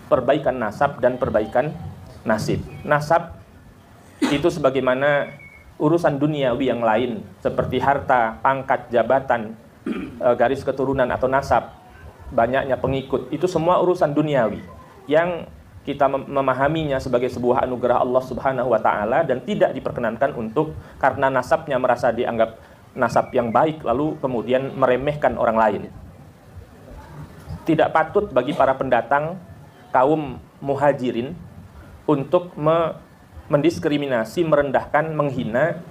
perbaikan nasab dan perbaikan nasib. Nasab itu sebagaimana urusan duniawi yang lain seperti harta, pangkat, jabatan, garis keturunan atau nasab, banyaknya pengikut, itu semua urusan duniawi yang kita memahaminya sebagai sebuah anugerah Allah Subhanahu wa taala dan tidak diperkenankan untuk karena nasabnya merasa dianggap nasab yang baik lalu kemudian meremehkan orang lain. Tidak patut bagi para pendatang kaum muhajirin untuk mendiskriminasi, merendahkan, menghina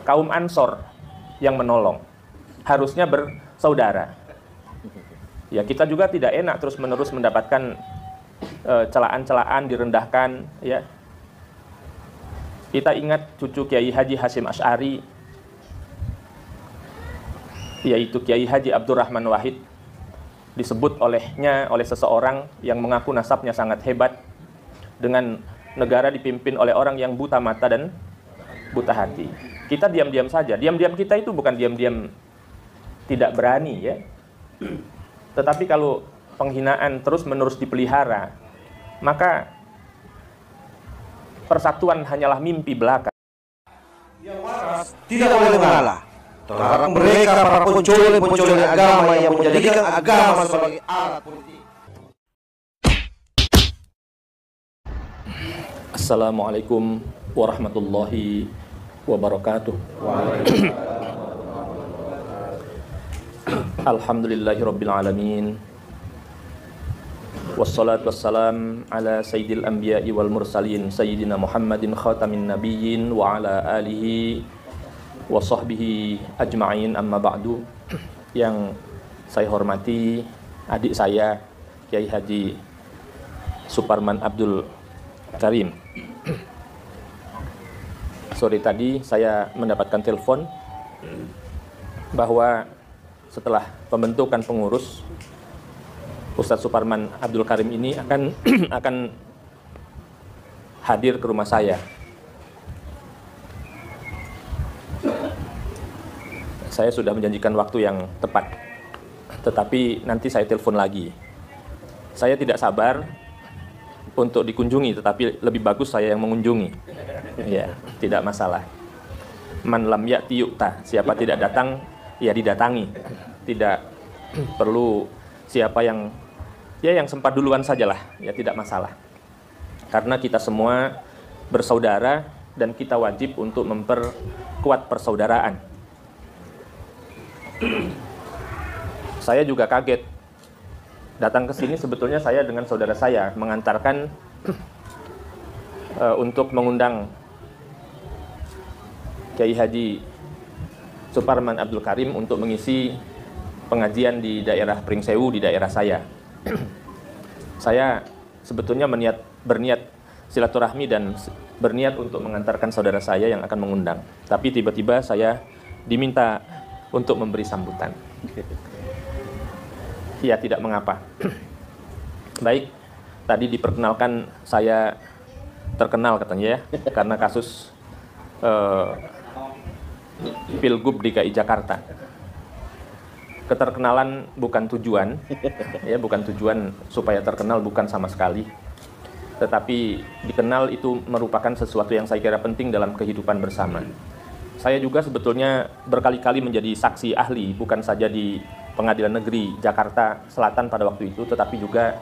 kaum Ansor yang menolong. Harusnya bersaudara. Ya, kita juga tidak enak terus-menerus mendapatkan celaan-celaan, direndahkan, ya. Kita ingat cucu Kiai Haji Hasyim Asy'ari, yaitu Kiai Haji Abdurrahman Wahid, disebut oleh seseorang yang mengaku nasabnya sangat hebat dengan negara dipimpin oleh orang yang buta mata dan buta hati. Kita diam-diam saja. Diam-diam kita itu bukan diam-diam tidak berani, ya. Tetapi kalau penghinaan terus-menerus dipelihara, maka persatuan hanyalah mimpi belaka. Yang waras tidak boleh mengalah. Terhadap mereka para penculik agama yang menjadikan agama sebagai alat politik. Assalamualaikum warahmatullahi wabarakatuh. Alhamdulillahirabbil alamin. Wassalatu wassalam ala sayyidil anbiya'i wal mursalin sayyidina Muhammadin khatamin nabiyyin wa ala alihi wa sahbihi ajma'in, amma ba'du. Yang saya hormati adik saya Kiai Haji Suparman Abdul Karim. Sore tadi saya mendapatkan telepon bahwa setelah pembentukan pengurus, Ustadz Suparman Abdul Karim ini akan hadir ke rumah saya. Saya sudah menjanjikan waktu yang tepat, tetapi nanti saya telepon lagi. Saya tidak sabar untuk dikunjungi, tetapi lebih bagus saya yang mengunjungi. Ya, tidak masalah. Man lam ya'ti yu'ta. Siapa tidak datang, ya didatangi. Tidak perlu siapa yang sempat duluan sajalah, ya tidak masalah. Karena kita semua bersaudara dan kita wajib untuk memperkuat persaudaraan. Saya juga kaget datang ke sini, sebetulnya saya dengan saudara saya mengantarkan untuk mengundang Kiai Haji Suparman Abdul Karim untuk mengisi pengajian di daerah Pringsewu, di daerah saya. Saya sebetulnya berniat silaturahmi dan berniat untuk mengantarkan saudara saya yang akan mengundang. Tapi tiba-tiba saya diminta untuk memberi sambutan. Ya, tidak mengapa. Baik, tadi diperkenalkan saya terkenal katanya, ya, karena kasus Pilgub DKI Jakarta. Keterkenalan bukan tujuan, ya, bukan tujuan supaya terkenal, bukan sama sekali. Tetapi dikenal itu merupakan sesuatu yang saya kira penting dalam kehidupan bersama. Saya juga sebetulnya berkali-kali menjadi saksi ahli, bukan saja di Pengadilan Negeri Jakarta Selatan pada waktu itu, tetapi juga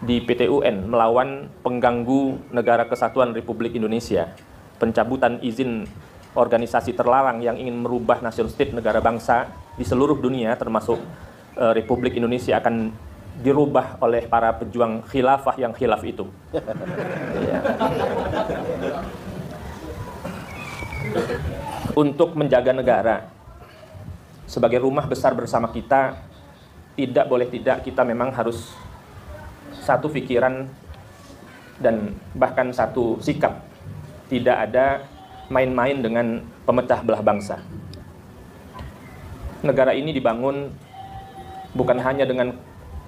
di PT UN melawan pengganggu Negara Kesatuan Republik Indonesia, pencabutan izin organisasi terlarang yang ingin merubah nation state negara bangsa di seluruh dunia, termasuk Republik Indonesia, akan dirubah oleh para pejuang khilafah yang khilaf itu. Ya. Untuk menjaga negara sebagai rumah besar bersama kita, tidak boleh tidak kita memang harus satu pikiran dan bahkan satu sikap. Tidak ada main-main dengan pemecah belah bangsa. Negara ini dibangun bukan hanya dengan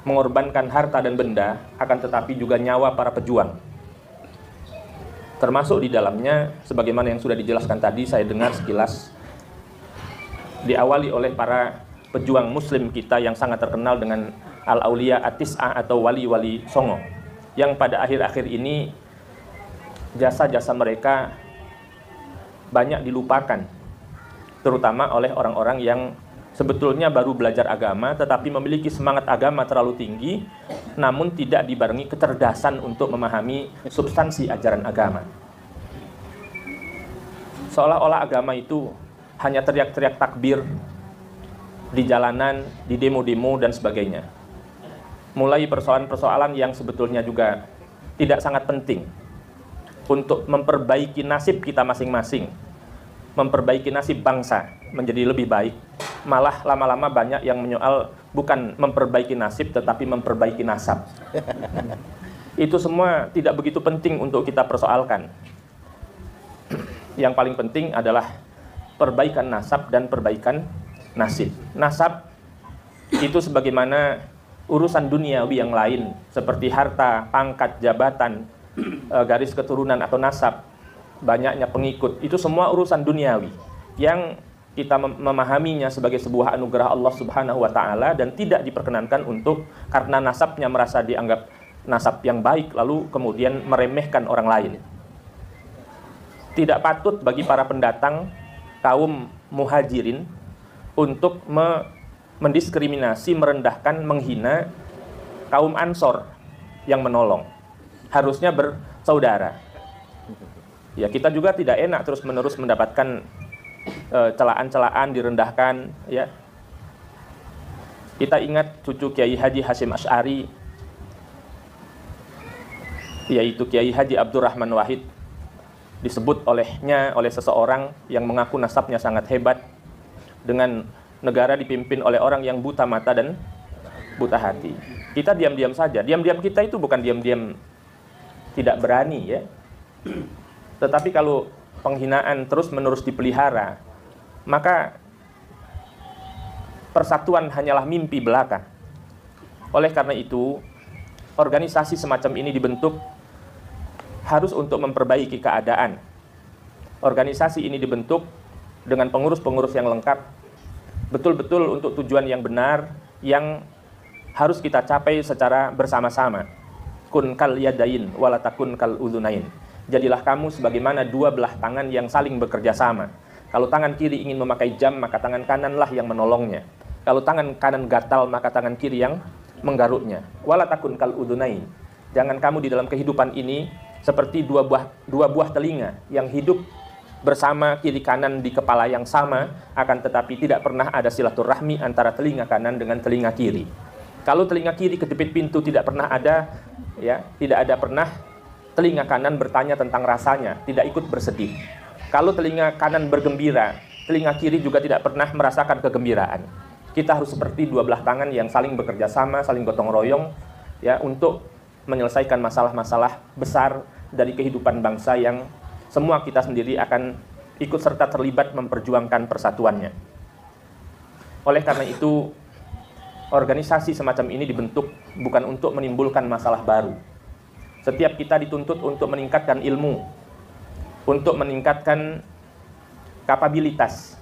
mengorbankan harta dan benda, akan tetapi juga nyawa para pejuang. Termasuk di dalamnya, sebagaimana yang sudah dijelaskan tadi, saya dengar sekilas, diawali oleh para pejuang muslim kita yang sangat terkenal dengan Al-Auliya At-Tis'ah atau wali-wali songo. yang pada akhir-akhir ini jasa-jasa mereka banyak dilupakan, terutama oleh orang-orang yang sebetulnya baru belajar agama tetapi memiliki semangat agama terlalu tinggi, namun tidak dibarengi kecerdasan untuk memahami substansi ajaran agama. Seolah-olah agama itu hanya teriak-teriak takbir di jalanan, di demo-demo dan sebagainya. Mulai persoalan-persoalan yang sebetulnya juga tidak sangat penting untuk memperbaiki nasib kita masing-masing, memperbaiki nasib bangsa menjadi lebih baik. Malah lama-lama banyak yang menyoal bukan memperbaiki nasib tetapi memperbaiki nasab. Itu semua tidak begitu penting untuk kita persoalkan. Yang paling penting adalah perbaikan nasab dan perbaikan nasib. Nasab itu sebagaimana urusan duniawi yang lain seperti harta, pangkat, jabatan, garis keturunan atau nasab, banyaknya pengikut, itu semua urusan duniawi yang kita memahaminya sebagai sebuah anugerah Allah Subhanahu wa taala dan tidak diperkenankan untuk karena nasabnya merasa dianggap nasab yang baik lalu kemudian meremehkan orang lain. Tidak patut bagi para pendatang kaum muhajirin untuk mendiskriminasi, merendahkan, menghina kaum Ansor yang menolong. Harusnya bersaudara. Ya, kita juga tidak enak terus-menerus mendapatkan celaan-celaan, direndahkan, ya. Kita ingat cucu Kiai Haji Hasyim Asy'ari, yaitu Kiai Haji Abdurrahman Wahid, disebut oleh seseorang yang mengaku nasabnya sangat hebat dengan negara dipimpin oleh orang yang buta mata dan buta hati. Kita diam-diam saja. Diam-diam kita itu bukan diam-diam tidak berani, ya. Tetapi kalau penghinaan terus-menerus dipelihara, maka persatuan hanyalah mimpi belaka. Oleh karena itu, organisasi semacam ini dibentuk harus untuk memperbaiki keadaan. Organisasi ini dibentuk dengan pengurus-pengurus yang lengkap, betul-betul untuk tujuan yang benar, yang harus kita capai secara bersama-sama. Kun kal yadain wala takun kal udhunain. Jadilah kamu sebagaimana dua belah tangan yang saling bekerja sama. Kalau tangan kiri ingin memakai jam, maka tangan kananlah yang menolongnya. Kalau tangan kanan gatal, maka tangan kiri yang menggaruknya. Wala takun kal udhunain. Jangan kamu di dalam kehidupan ini seperti dua buah telinga yang hidup bersama kiri kanan di kepala yang sama, akan tetapi tidak pernah ada silaturahmi antara telinga kanan dengan telinga kiri. Kalau telinga kiri kejepit pintu tidak pernah ada, ya, tidak ada pernah telinga kanan bertanya tentang rasanya, tidak ikut bersedih. Kalau telinga kanan bergembira, telinga kiri juga tidak pernah merasakan kegembiraan. Kita harus seperti dua belah tangan yang saling bekerja sama, saling gotong royong, ya, untuk menyelesaikan masalah-masalah besar dari kehidupan bangsa yang semua kita sendiri akan ikut serta terlibat memperjuangkan persatuannya. Oleh karena itu, organisasi semacam ini dibentuk bukan untuk menimbulkan masalah baru. Setiap kita dituntut untuk meningkatkan ilmu, untuk meningkatkan kapabilitas,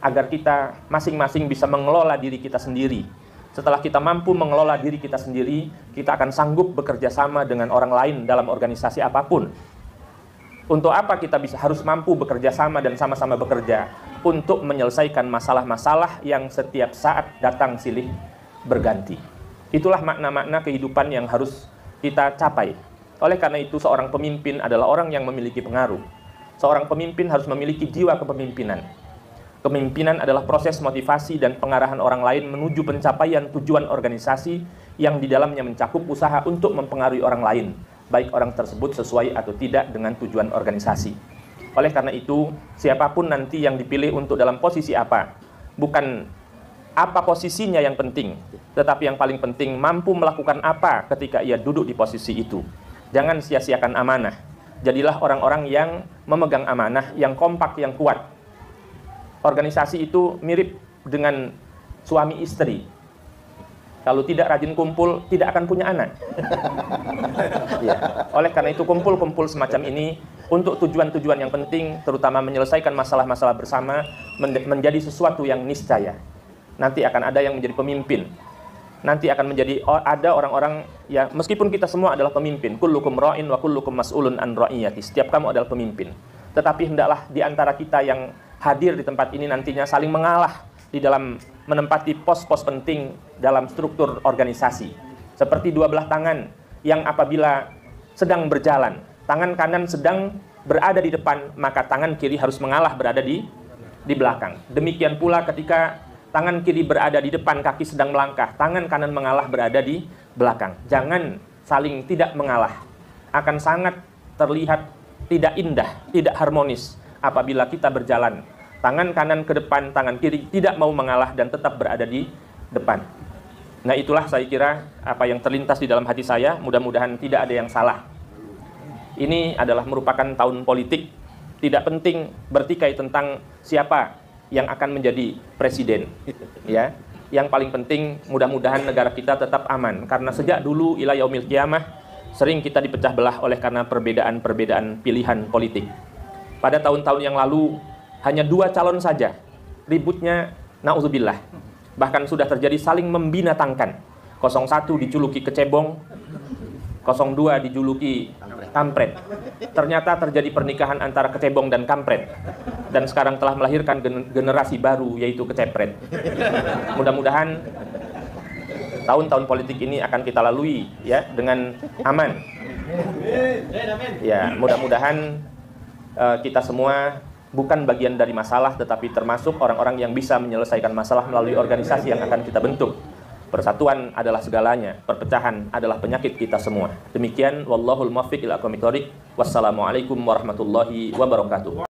agar kita masing-masing bisa mengelola diri kita sendiri. Setelah kita mampu mengelola diri kita sendiri, kita akan sanggup bekerja sama dengan orang lain dalam organisasi apapun. Untuk apa kita harus mampu bekerja sama dan sama-sama bekerja? Untuk menyelesaikan masalah-masalah yang setiap saat datang silih berganti. Itulah makna-makna kehidupan yang harus kita capai. Oleh karena itu, seorang pemimpin adalah orang yang memiliki pengaruh. Seorang pemimpin harus memiliki jiwa kepemimpinan. Kepemimpinan adalah proses motivasi dan pengarahan orang lain menuju pencapaian tujuan organisasi yang di dalamnya mencakup usaha untuk mempengaruhi orang lain, baik orang tersebut sesuai atau tidak dengan tujuan organisasi. Oleh karena itu, siapapun nanti yang dipilih untuk dalam posisi apa, bukan apa posisinya yang penting, tetapi yang paling penting mampu melakukan apa ketika ia duduk di posisi itu. Jangan sia-siakan amanah. Jadilah orang-orang yang memegang amanah, yang kompak, yang kuat. Organisasi itu mirip dengan suami istri. Kalau tidak rajin kumpul, tidak akan punya anak. Ya. Oleh karena itu, kumpul-kumpul semacam ini untuk tujuan-tujuan yang penting, terutama menyelesaikan masalah-masalah bersama, menjadi sesuatu yang niscaya. Nanti akan ada yang menjadi pemimpin. nanti akan menjadi ada orang-orang ya, meskipun kita semua adalah pemimpin, kullukum ra'in wa kullukum mas'ulun an ra'iyati, setiap kamu adalah pemimpin, tetapi hendaklah di antara kita yang hadir di tempat ini nantinya saling mengalah di dalam menempati pos-pos penting dalam struktur organisasi, seperti dua belah tangan yang apabila sedang berjalan, tangan kanan sedang berada di depan, maka tangan kiri harus mengalah berada di belakang. Demikian pula ketika tangan kiri berada di depan, kaki sedang melangkah, tangan kanan mengalah berada di belakang. Jangan saling tidak mengalah. Akan sangat terlihat tidak indah, tidak harmonis apabila kita berjalan. Tangan kanan ke depan, tangan kiri tidak mau mengalah dan tetap berada di depan. Nah, itulah saya kira apa yang terlintas di dalam hati saya. Mudah-mudahan tidak ada yang salah. Ini adalah merupakan tahun politik. Tidak penting bertikai tentang siapa yang akan menjadi presiden, ya. Yang paling penting mudah-mudahan negara kita tetap aman, karena sejak dulu ila yaumil qiyamah sering kita dipecah belah oleh karena perbedaan-perbedaan pilihan politik. Pada tahun-tahun yang lalu hanya 2 calon saja ributnya, naudzubillah. Bahkan sudah terjadi saling membinatangkan. 01 dijuluki kecebong, 02 dijuluki kampret. Ternyata terjadi pernikahan antara kecebong dan kampret, dan sekarang telah melahirkan generasi baru, yaitu kecepret. Mudah-mudahan tahun-tahun politik ini akan kita lalui ya dengan aman. Ya, mudah-mudahan kita semua bukan bagian dari masalah, tetapi termasuk orang-orang yang bisa menyelesaikan masalah melalui organisasi yang akan kita bentuk. Persatuan adalah segalanya, perpecahan adalah penyakit kita semua. Demikian, wallahul muwaffiq ila aqwamit thoriq. Wassalamualaikum warahmatullahi wabarakatuh.